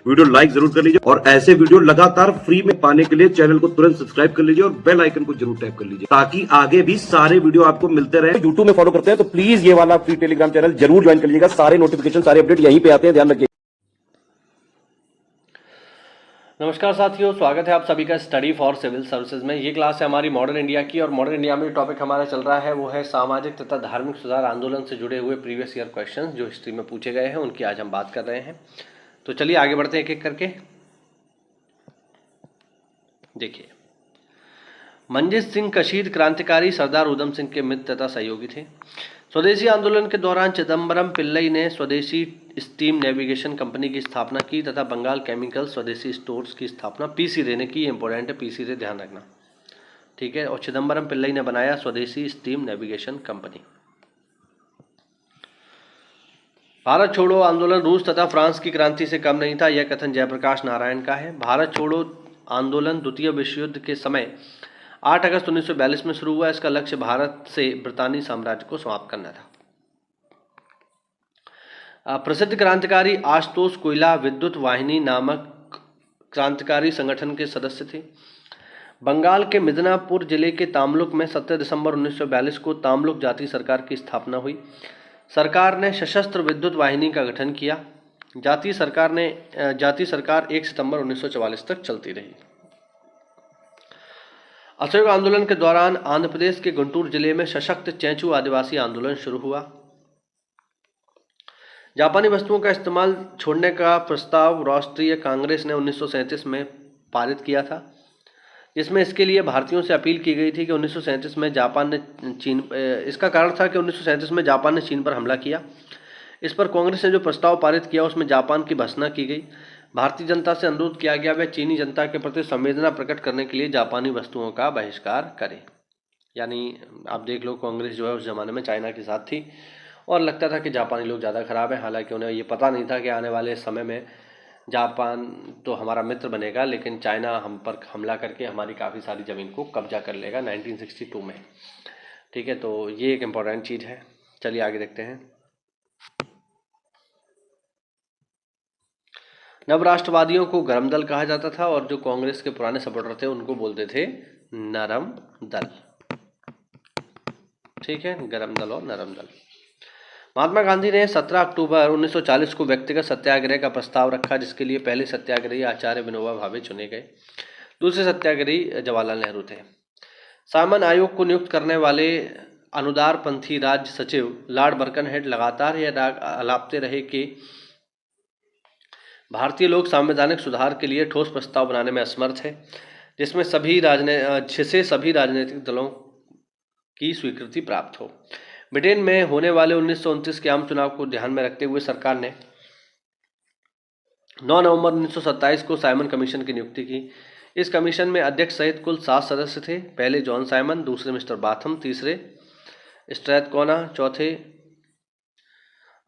Video like जरूर कर लीजिए और ऐसे वीडियो लगातार फ्री में पाने के लिए चैनल को तुरंत सब्सक्राइब कर लीजिए और बेल आइकन को जरूर टैप कर लीजिए ताकि आगे भी सारे वीडियो आपको मिलते रहे। यूट्यूब में फॉलो करते हैं तो प्लीज ये वाला फ्री टेलीग्राम चैनल जरूर ज्वाइन कर लीजिएगा। सारे नोटिफिकेशन सारे अपडेट यहीं पे आते हैं, ध्यान रखिए। नमस्कार साथियों, स्वागत है आप सभी का स्टडी फॉर सिविल सर्विसेज में। ये क्लास है हमारी मॉडर्न इंडिया की और मॉडर्न इंडिया में टॉपिक हमारा चल रहा है वो है सामाजिक तथा धार्मिक सुधार आंदोलन से जुड़े हुए प्रीवियस ईयर क्वेश्चंस जो हिस्ट्री में पूछे गए हैं, उनकी आज हम बात कर रहे हैं। तो चलिए आगे बढ़ते हैं एक एक करके। देखिए, मंजीत सिंह कशीद क्रांतिकारी सरदार उधम सिंह के मित्र तथा सहयोगी थे। स्वदेशी आंदोलन के दौरान चिदम्बरम पिल्लई ने स्वदेशी स्टीम नेविगेशन कंपनी की स्थापना की तथा बंगाल केमिकल स्वदेशी स्टोर्स की स्थापना पीसी रे ने की। इंपॉर्टेंट है, पीसी रे ध्यान रखना, ठीक है। और चिदम्बरम पिल्लई ने बनाया स्वदेशी स्टीम नेविगेशन कंपनी। भारत छोड़ो आंदोलन रूस तथा फ्रांस की क्रांति से कम नहीं था, यह कथन जयप्रकाश नारायण का है। भारत छोड़ो आंदोलन द्वितीय विश्व युद्ध के समय 8 अगस्त 1942 में शुरू हुआ। इसका लक्ष्य भारत से ब्रितानी साम्राज्य को समाप्त करना था। प्रसिद्ध क्रांतिकारी आशुतोष कोइला विद्युत वाहिनी नामक क्रांतिकारी संगठन के सदस्य थे। बंगाल के मिदनापुर जिले के तामलुक में 17 दिसंबर 1942 को तामलुक जाति सरकार की स्थापना हुई। सरकार ने सशस्त्र विद्युत वाहिनी का गठन किया। जाति सरकार 1 सितंबर 1944 तक चलती रही। असहयोग आंदोलन के दौरान आंध्र प्रदेश के गुंटूर जिले में सशक्त चेंचू आदिवासी आंदोलन शुरू हुआ। जापानी वस्तुओं का इस्तेमाल छोड़ने का प्रस्ताव राष्ट्रीय कांग्रेस ने 1937 में पारित किया था, जिसमें इसके लिए भारतीयों से अपील की गई थी कि 1937 में जापान ने इसका कारण था कि 1937 में जापान ने चीन पर हमला किया। इस पर कांग्रेस ने जो प्रस्ताव पारित किया उसमें जापान की भर्त्सना की गई। भारतीय जनता से अनुरोध किया गया वह चीनी जनता के प्रति संवेदना प्रकट करने के लिए जापानी वस्तुओं का बहिष्कार करे। यानी आप देख लो, कांग्रेस जो है उस ज़माने में चाइना के साथ थी और लगता था कि जापानी लोग ज़्यादा ख़राब हैं। हालांकि उन्हें ये पता नहीं था कि आने वाले समय में जापान तो हमारा मित्र बनेगा, लेकिन चाइना हम पर हमला करके हमारी काफ़ी सारी ज़मीन को कब्जा कर लेगा 1962 में, ठीक है। तो ये एक इम्पॉर्टेंट चीज़ है। चलिए आगे देखते हैं। नवराष्ट्रवादियों को गरम दल कहा जाता था और जो कांग्रेस के पुराने सपोर्टर थे उनको बोलते थे नरम दल, ठीक है। गरम दल और नरम दल। महात्मा गांधी ने 17 अक्टूबर 1940 को व्यक्तिगत सत्याग्रह का प्रस्ताव रखा, जिसके लिए पहले सत्याग्रही आचार्य विनोबा भावे चुने गए। दूसरे सत्याग्रही जवाहरलाल नेहरू थे। साइमन आयोग को नियुक्त करने वाले अनुदारपंथी राज्य सचिव लॉर्ड बर्कनहेड लगातार यह अलापते रहे कि भारतीय लोग संवैधानिक सुधार के लिए ठोस प्रस्ताव बनाने में असमर्थ है, जिसमें सभी राजनीतिक दलों की स्वीकृति प्राप्त हो। ब्रिटेन में होने वाले 1929 के आम चुनाव को ध्यान में रखते हुए सरकार ने 9 नवंबर 1927 को साइमन कमीशन की नियुक्ति की। इस कमीशन में अध्यक्ष सहित कुल 7 सदस्य थे। पहले जॉन साइमन, दूसरे मिस्टर बाथम, तीसरे स्ट्रैथकोना, चौथे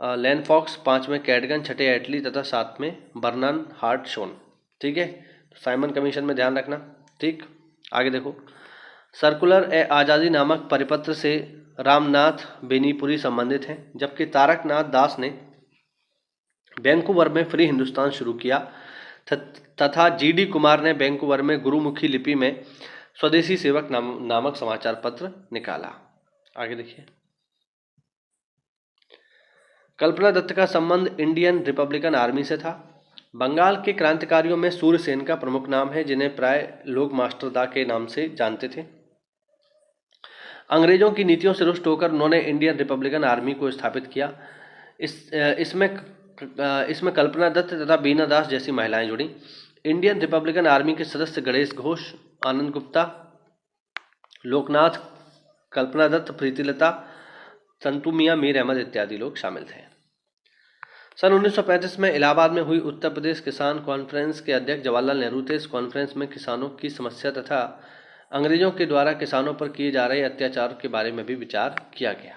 लैन फॉक्स, 5वें कैडगन, 6ठे एटली तथा 7वें बर्नन हार्ट शोन, ठीक है। तो साइमन कमीशन में ध्यान रखना, ठीक। आगे देखो। सर्कुलर ए आज़ादी नामक परिपत्र से रामनाथ बेनीपुरी संबंधित हैं, जबकि तारकनाथ दास ने वैंकूवर में फ्री हिंदुस्तान शुरू किया तथा जीडी कुमार ने वैंकूवर में गुरुमुखी लिपि में स्वदेशी सेवक नामक समाचार पत्र निकाला। आगे देखिए। कल्पना दत्त का संबंध इंडियन रिपब्लिकन आर्मी से था। बंगाल के क्रांतिकारियों में सूर्यसेन का प्रमुख नाम है, जिन्हें प्राय लोग मास्टर दा के नाम से जानते थे। अंग्रेजों की नीतियों से रुष्ट होकर उन्होंने इंडियन रिपब्लिकन आर्मी को स्थापित किया। इसमें कल्पना दत्त तथा बीना दास जैसी महिलाएं जुड़ी। इंडियन रिपब्लिकन आर्मी के सदस्य गणेश घोष, आनंद गुप्ता, लोकनाथ, कल्पना दत्त, प्रीतिलता, संतू मियां, मीर अहमद इत्यादि लोग शामिल थे। सन 1935 में इलाहाबाद में हुई उत्तर प्रदेश किसान कॉन्फ्रेंस के अध्यक्ष जवाहरलाल नेहरू थे। इस कॉन्फ्रेंस में किसानों की समस्या तथा अंग्रेजों के द्वारा किसानों पर किए जा रहे अत्याचार के बारे में भी विचार किया गया।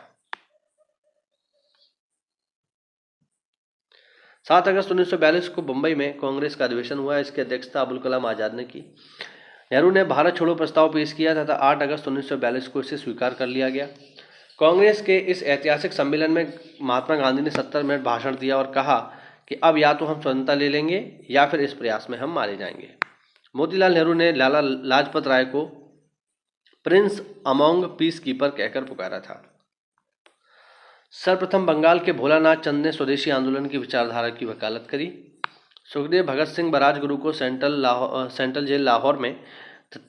7 अगस्त 1942 को मुंबई में कांग्रेस का अधिवेशन हुआ। इसकी अध्यक्षता अबुल कलाम आजाद ने की। नेहरू ने भारत छोड़ो प्रस्ताव पेश किया तथा 8 अगस्त 1942 को इसे स्वीकार कर लिया गया। कांग्रेस के इस ऐतिहासिक सम्मेलन में महात्मा गांधी ने 70 मिनट भाषण दिया और कहा कि अब या तो हम स्वतंत्रता ले लेंगे या फिर इस प्रयास में हम मारे जाएंगे। मोतीलाल नेहरू ने लाला लाजपत राय को प्रिंस अमोंग पीस कीपर कहकर पुकारा था। सर्वप्रथम बंगाल के भोलानाथ चंद ने स्वदेशी आंदोलन की विचारधारा की वकालत करी। सुखदेव भगत सिंह बराजगुरु को सेंट्रल जेल लाहौर में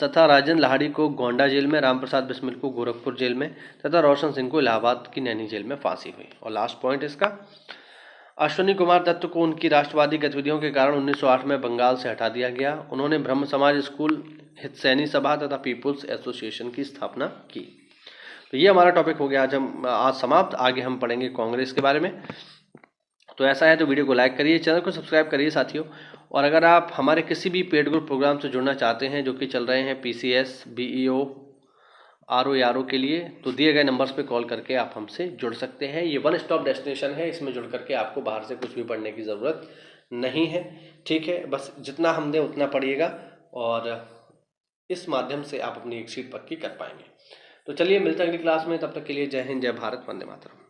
तथा राजेंद्र लाहिड़ी को गोंडा जेल में, रामप्रसाद बिस्मिल को गोरखपुर जेल में तथा रोशन सिंह को इलाहाबाद की नैनी जेल में फांसी हुई। और लास्ट पॉइंट इसका, अश्विनी कुमार दत्त को उनकी राष्ट्रवादी गतिविधियों के कारण 1908 में बंगाल से हटा दिया गया। उन्होंने ब्रह्म समाज स्कूल, हितसैनी सभा तथा पीपुल्स एसोसिएशन की स्थापना की। तो ये हमारा टॉपिक हो गया आज समाप्त। आगे हम पढ़ेंगे कांग्रेस के बारे में। तो ऐसा है तो वीडियो को लाइक करिए, चैनल को सब्सक्राइब करिए साथियों। और अगर आप हमारे किसी भी पेड ग्रुप प्रोग्राम से जुड़ना चाहते हैं जो कि चल रहे हैं PCS, BEO, RO के लिए, तो दिए गए नंबर्स पे कॉल करके आप हमसे जुड़ सकते हैं। ये वन स्टॉप डेस्टिनेशन है, इसमें जुड़ करके आपको बाहर से कुछ भी पढ़ने की ज़रूरत नहीं है। ठीक है, बस जितना हम दें उतना पढ़िएगा और इस माध्यम से आप अपनी एक सीट पक्की कर पाएंगे। तो चलिए मिलते हैं अगली क्लास में, तब तक के लिए जय हिंद, जय भारत, वंदे मातरम।